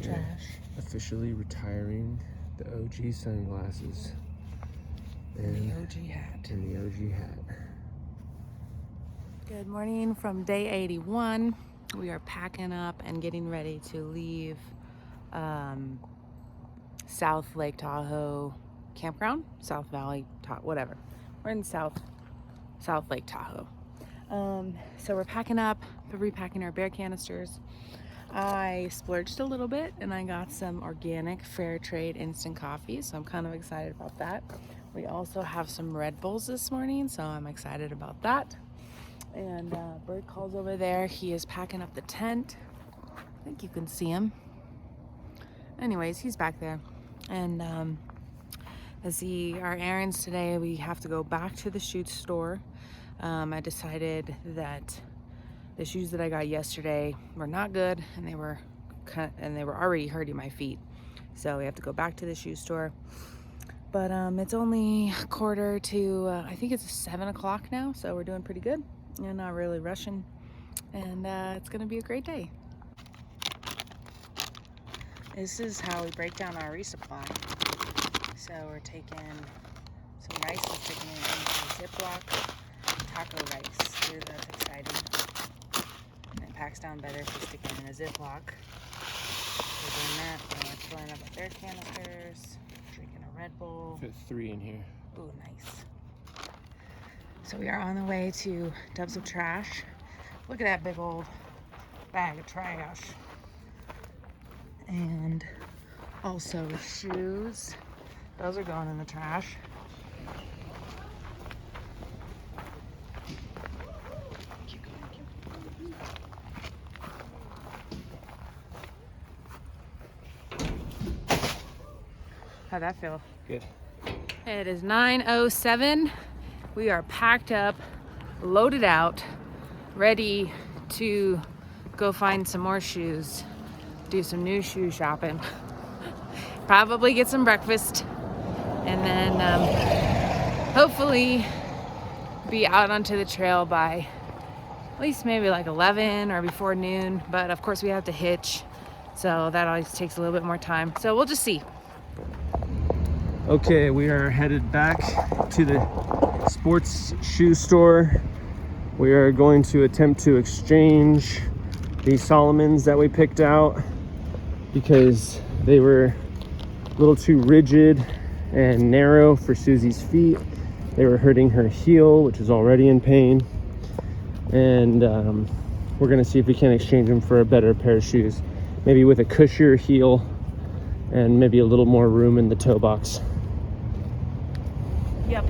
trash. Officially retiring the OG sunglasses. And the OG hat. And the OG hat. Good morning from day 81. We are packing up and getting ready to leave South Lake Tahoe campground, South Valley, whatever. We're in South Lake Tahoe. So we're packing up, repacking our bear canisters. I splurged a little bit and I got some organic fair trade instant coffee, so I'm kind of excited about that. We also have some Red Bulls this morning, so I'm excited about that. And Bird Call's over there. He is packing up the tent. I think you can see him. Anyways, he's back there. And our errands today, we have to go back to the shoe store. I decided that the shoes that I got yesterday were not good, and they were already hurting my feet. So we have to go back to the shoe store. But it's only quarter to, I think it's 7 o'clock now, so we're doing pretty good. And not really rushing, and it's gonna be a great day. This is how we break down our resupply. So we're taking some rice and sticking it into a Ziploc taco rice. Ooh, that's exciting. And it packs down better if you stick it in a Ziploc. We're doing that, and we're filling up with air canisters, drinking a Red Bull. Fit 3 in here. Ooh, nice. So we are on the way to dump some trash. Look at that big old bag of trash. And also shoes. Those are going in the trash. Keep going. How'd that feel? Good. It is 9:07. We are packed up, loaded out, ready to go find some more shoes, do some new shoe shopping, probably get some breakfast, and then hopefully be out onto the trail by at least maybe like 11 or before noon. But of course we have to hitch, so that always takes a little bit more time. So we'll just see. Okay, we are headed back to the sports shoe store. We are going to attempt to exchange the Solomons that we picked out because they were a little too rigid and narrow for Susie's feet. They were hurting her heel, which is already in pain. And we're gonna see if we can exchange them for a better pair of shoes, maybe with a cushier heel and maybe a little more room in the toe box. Yep.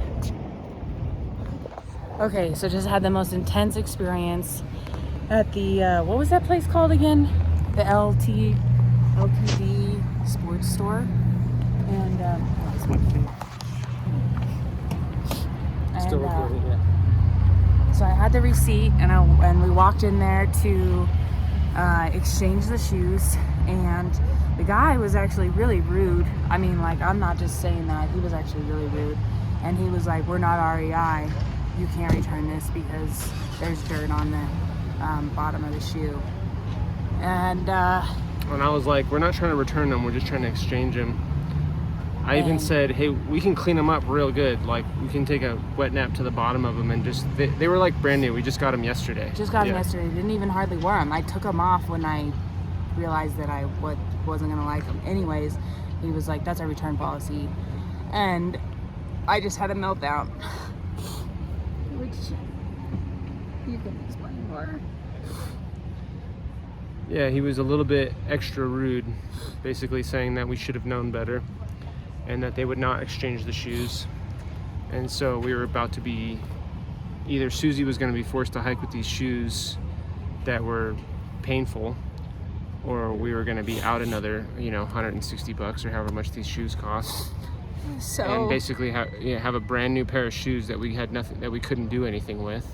Okay, so just had the most intense experience at the, what was that place called again? The LTD sports store. And, Still recording, yeah. So I had the receipt, and we walked in there to exchange the shoes, and the guy was actually really rude. I mean, like, I'm not just saying that. He was actually really rude. And he was like, we're not REI. You can't return this because there's dirt on the bottom of the shoe. And I was like, we're not trying to return them, we're just trying to exchange them. I even said, hey, we can clean them up real good. Like, we can take a wet nap to the bottom of them and just, they were like brand new. We just got them yesterday. Just got them yesterday. Didn't even hardly wear them. I took them off when I realized that I wasn't gonna like them. Anyways, he was like, that's our return policy. And I just had a meltdown. Which you can explain more. Yeah, he was a little bit extra rude, basically saying that we should have known better and that they would not exchange the shoes. And so we were about to be, either Susie was going to be forced to hike with these shoes that were painful, or we were going to be out another, $160 or however much these shoes cost. So, and basically have a brand new pair of shoes that we had nothing, that we couldn't do anything with.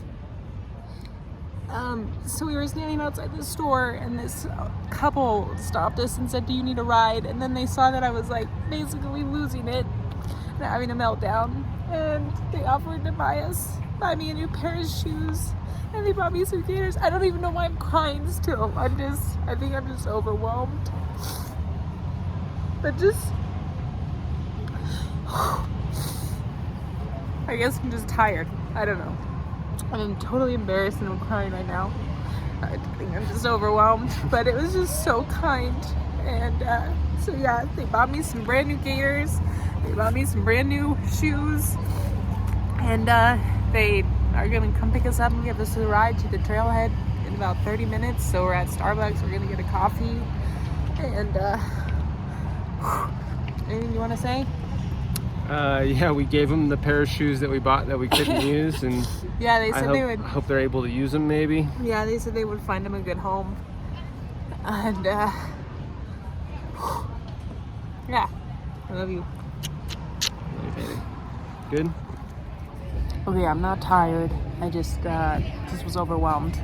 So we were standing outside the store, and this couple stopped us and said, do you need a ride? And then they saw that I was like basically losing it and having a meltdown, and they offered to buy me a new pair of shoes, and they bought me some gaiters. I don't even know why I'm crying still. I think I'm just overwhelmed. but just, I guess I'm just tired. I don't know. I'm totally embarrassed and I'm crying right now. I think I'm just overwhelmed, but it was just so kind. And so yeah, they bought me some brand new gaiters. They bought me some brand new shoes. And they are gonna come pick us up and give us a ride to the trailhead in about 30 minutes. So we're at Starbucks, we're gonna get a coffee. And anything you wanna say? Yeah, we gave them the pair of shoes that we bought that we couldn't use, and Yeah, they said they would. I hope they're able to use them maybe. Yeah, they said they would find them a good home. And yeah, I love you. Good? Okay, I'm not tired. I just was overwhelmed.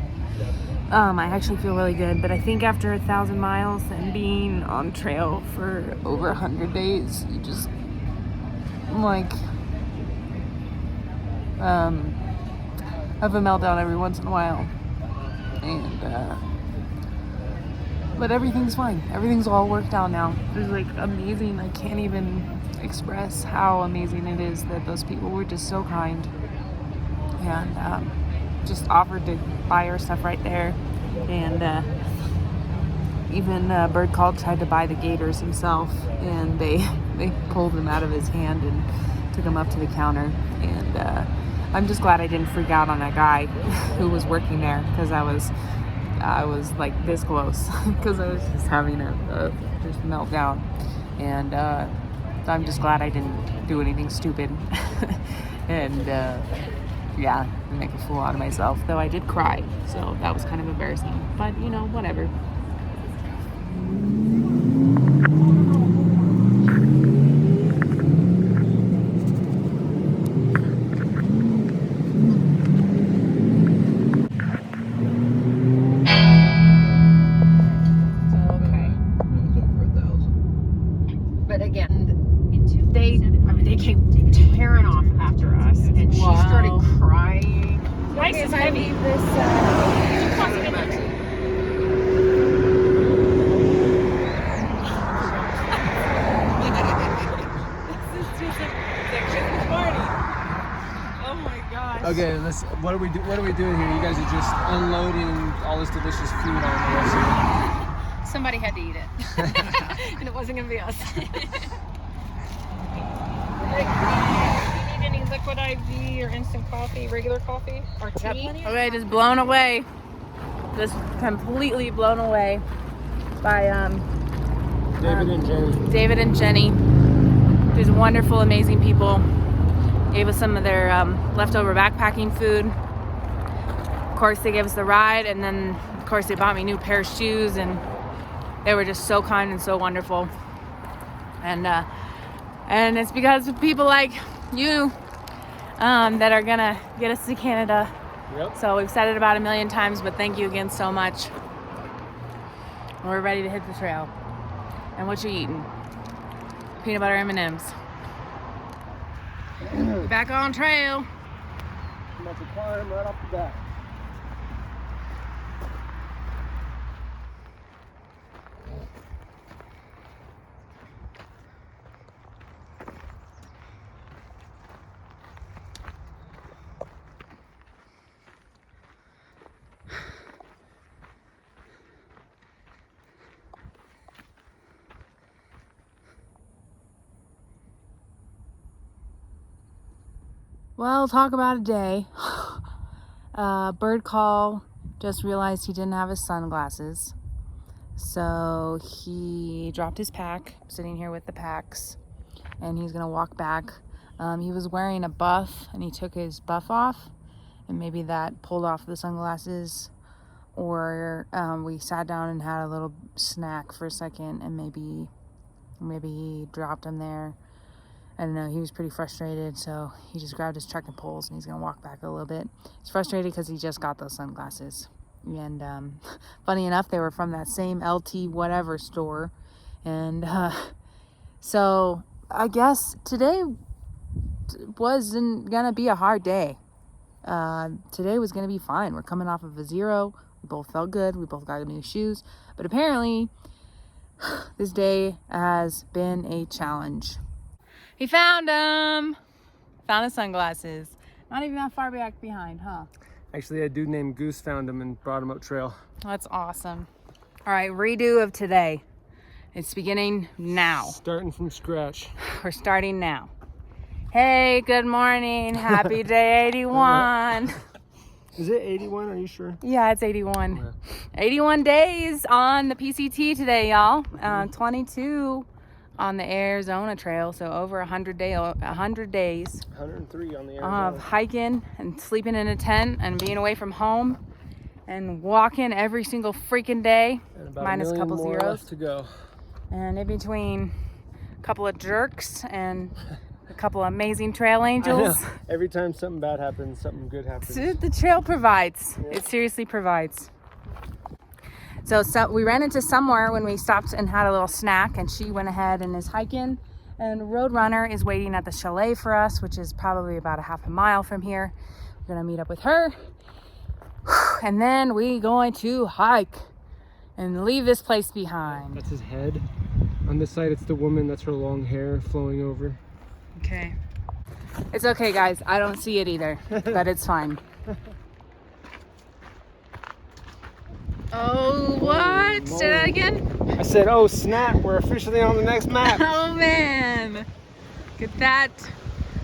I actually feel really good, but I think after 1,000 miles and being on trail for over 100 days, you just like have a meltdown every once in a while. And but everything's fine. Everything's all worked out now. It was like amazing. I can't even express how amazing it is that those people were just so kind and just offered to buy our stuff right there. And even Bird Call tried to buy the gaiters himself, and they pulled them out of his hand and took them up to the counter. And I'm just glad I didn't freak out on that guy who was working there, because I was like this close because I was just having a just meltdown. And I'm just glad I didn't do anything stupid and yeah, make a fool out of myself, though I did cry, so that was kind of embarrassing, but you know, whatever. But again, they came tearing off after us, and she started crying. Nice and heavy. This is just a Christmas party. Oh my gosh. Okay, what are we doing here? You guys are just unloading all this delicious food on the rest of it. Somebody had to eat it. And it wasn't gonna be us. Do you need any liquid IV or instant coffee, regular coffee, or tea? Okay, just blown away. Just completely blown away by David and Jenny. These wonderful, amazing people. Gave us some of their leftover backpacking food. Of course, they gave us the ride, and then of course they bought me a new pair of shoes, and they were just so kind and so wonderful. And it's because of people like you that are gonna get us to Canada. Yep. So we've said it about 1 million times, but thank you again so much. We're ready to hit the trail. And what you eating? Peanut butter M&Ms. We're back on trail. I'm about to climb right off the bat. Well, talk about a day. Bird Call just realized he didn't have his sunglasses. So he dropped his pack, sitting here with the packs, and he's gonna walk back. He was wearing a buff, and he took his buff off, and maybe that pulled off the sunglasses, or we sat down and had a little snack for a second, and maybe he dropped them there. I don't know, he was pretty frustrated, so he just grabbed his trekking poles and he's gonna walk back a little bit. He's frustrated because he just got those sunglasses. And funny enough, they were from that same LT whatever store. And so I guess today wasn't gonna be a hard day. Today was gonna be fine. We're coming off of a 0. We both felt good. We both got new shoes. But apparently, This day has been a challenge. He found them. Found his sunglasses. Not even that far back behind, huh? Actually, a dude named Goose found him and brought him up trail. That's awesome. All right, redo of today. It's beginning now. Starting from scratch. We're starting now. Hey, good morning. Happy day 81. Is it 81? Are you sure? Yeah, it's 81. Yeah. 81 days on the PCT today, y'all. 22 on the Arizona Trail, so over 100 days. 103 on the Of Arizona. hiking and sleeping in a tent and being away from home and walking every single freaking day, And about minus a million couple more zeros. left to go. And in between a couple of jerks and a couple of amazing trail I know. angels. Every time something bad happens, something good happens. The trail provides. Yeah. It seriously provides. So we ran into somewhere when we stopped and had a little snack, and she went ahead and is hiking. And Roadrunner is waiting at the chalet for us, which is probably about a half a mile from here. We're gonna meet up with her. And then we going to hike and leave this place behind. That's his head. On this side, it's the woman. That's her long hair flowing over. Okay. It's okay, guys. I don't see it either, but it's fine. Oh, what? Say that again? I said, oh snap, we're officially on the next map. Oh, man. Look at that.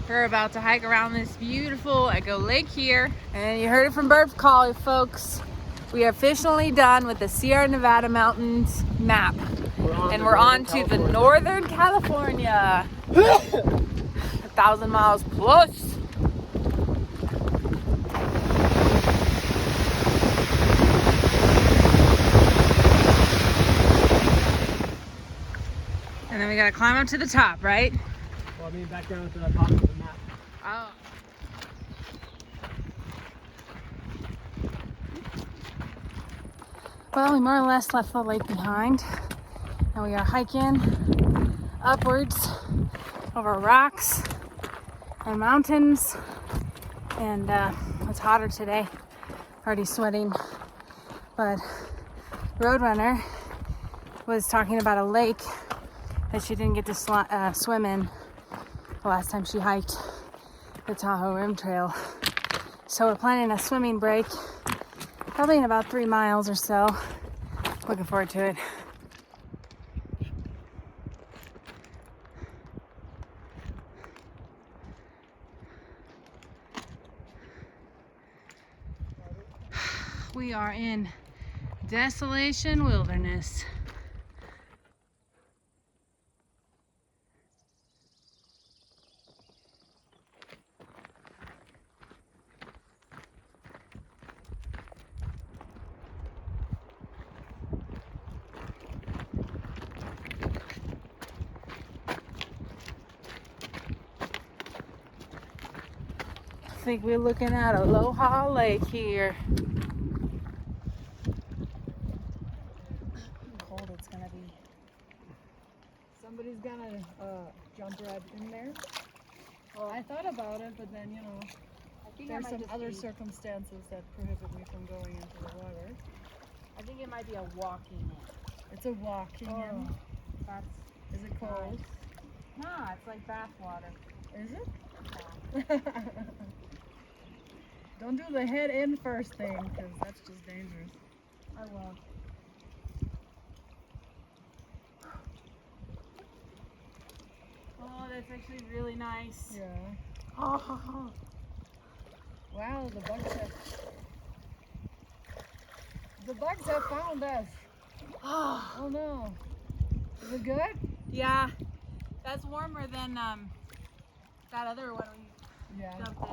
We're about to hike around this beautiful Echo Lake here. And you heard it from Burp Call, folks. We are officially done with the Sierra Nevada Mountains map. We're on to the Northern California. 1,000 miles plus. And then we gotta climb up to the top, right? Well, I mean, back down to the top of the map. Oh. Well, we more or less left the lake behind. And we are hiking upwards over rocks and mountains. And it's hotter today. Already sweating. But Roadrunner was talking about a lake that she didn't get to swim in the last time she hiked the Tahoe Rim Trail. So we're planning a swimming break, probably in about 3 miles or so. Looking forward to it. We are in Desolation Wilderness. I think we're looking at Aloha Lake here. Cold it's gonna be. Somebody's gonna jump right in there. Well, I thought about it, but then, you know, there's some other circumstances that prohibit me from going into the water. I think it might be a walking in. It's a walking in. That's Is it cold? nah, it's like bath water. Is it? Don't do the head in first thing, because that's just dangerous. I won't. Oh, that's actually really nice. Yeah. Oh. Wow, the bugs have found us. Oh no. Is it good? Yeah, that's warmer than that other one we Yeah. jumped in.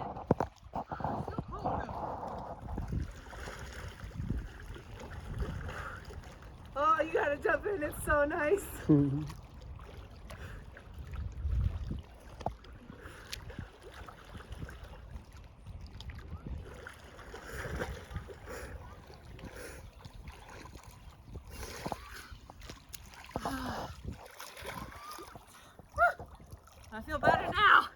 Oh, you gotta jump in, it's so nice. I feel better now.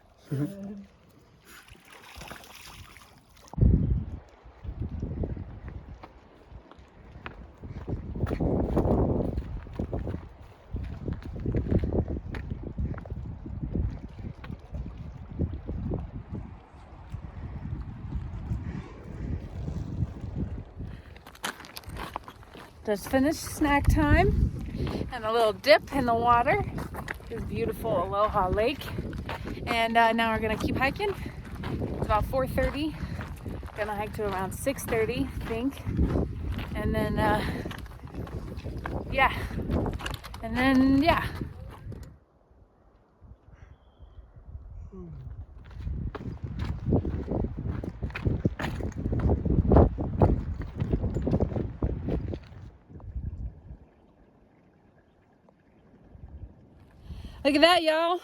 Just finished snack time and a little dip in the water. This beautiful Aloha Lake. And now we're gonna keep hiking. It's about 4:30. Gonna hike to around 6:30, I think. And then, yeah. And then, yeah. Look at that, y'all.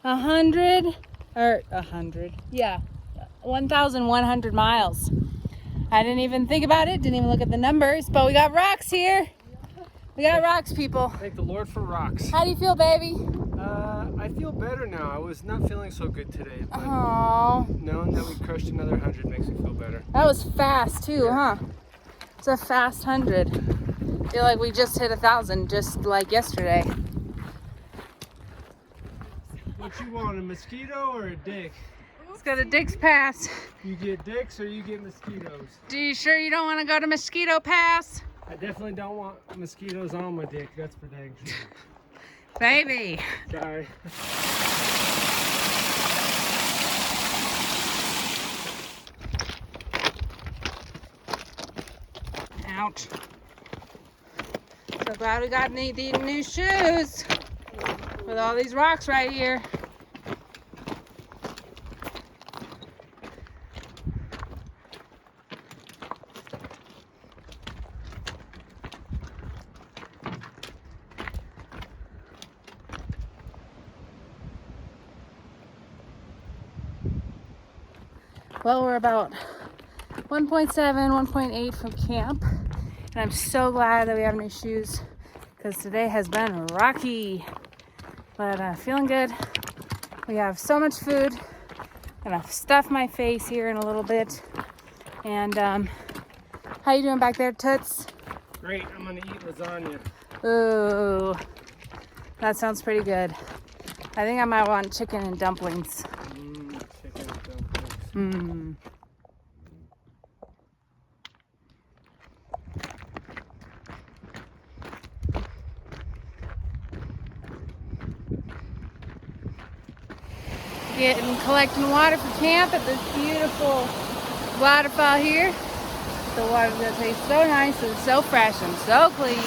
1,100 miles. I didn't even think about it, didn't even look at the numbers, but we got rocks here. We got rocks, people. Thank the Lord for rocks. How do you feel, baby? I feel better now. I was not feeling so good today, but Oh, knowing that we crushed another 100 makes me feel better. that was fast too, huh? It's a fast 100. I feel like we just hit 1,000 just like yesterday. What you want, a mosquito or a dick? Let's go to Dick's Pass. You get dicks or you get mosquitoes? Do you sure you don't want to go to Mosquito Pass? I definitely don't want mosquitoes on my dick, that's for dang sure. Baby. Sorry. Ouch. So glad we got these new shoes with all these rocks right here. Well, we're about 1.7, 1.8 from camp, and I'm so glad that we have new shoes because today has been rocky, but feeling good. We have so much food. I'm gonna stuff my face here in a little bit. And how you doing back there, Toots? Great, I'm gonna eat lasagna. Ooh, that sounds pretty good. I think I might want chicken and dumplings. Chicken dumplings. Mmm. Collecting water for camp at this beautiful waterfall here. The water's gonna taste so nice and so fresh and so clean.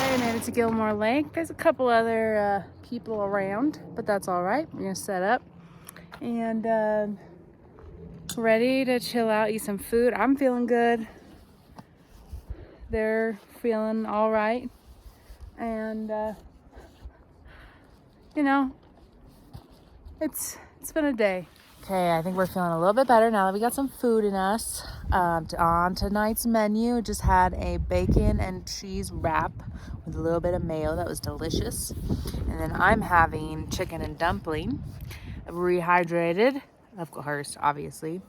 I made it to Gilmore Lake. There's a couple other people around, but that's all right. We're gonna set up and ready to chill out, eat some food. I'm feeling good. They're feeling all right. And you know, it's been a day. Okay, I think we're feeling a little bit better now that we got some food in us. On tonight's menu, just had a bacon and cheese wrap with a little bit of mayo. That was delicious. And then I'm having chicken and dumpling, rehydrated, of course, obviously,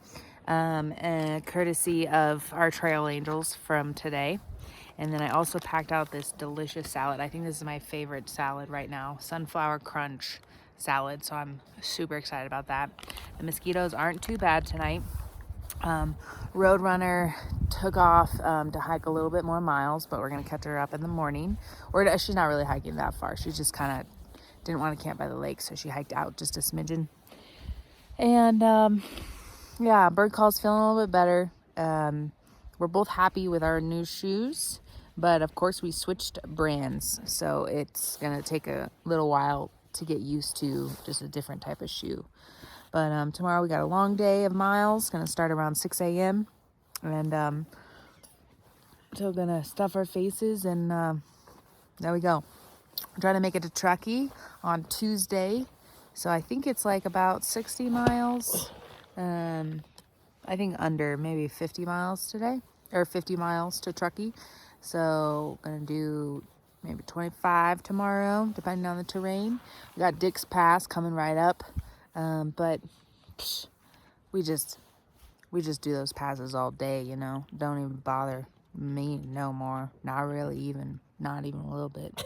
and courtesy of our trail angels from today. And then I also packed out this delicious salad. I think this is my favorite salad right now, sunflower crunch salad. So I'm super excited about that. The mosquitoes aren't too bad tonight. Roadrunner took off to hike a little bit more miles, but we're gonna catch her up in the morning. Or she's not really hiking that far. She just kind of didn't want to camp by the lake, so she hiked out just a smidgen. And yeah, Bird Call's feeling a little bit better. We're both happy with our new shoes, but of course we switched brands, so it's gonna take a little while to get used to just a different type of shoe. But tomorrow we got a long day of miles, gonna start around 6 a.m. and so gonna stuff our faces, and there we go. I'm trying to make it to Truckee on Tuesday, so I think it's like about 60 miles. I think under maybe 50 miles today, or 50 miles to Truckee. So gonna do maybe 25 tomorrow, depending on the terrain. We got Dick's Pass coming right up, but we just do those passes all day, you know. Don't even bother me no more. Not really even, not even a little bit.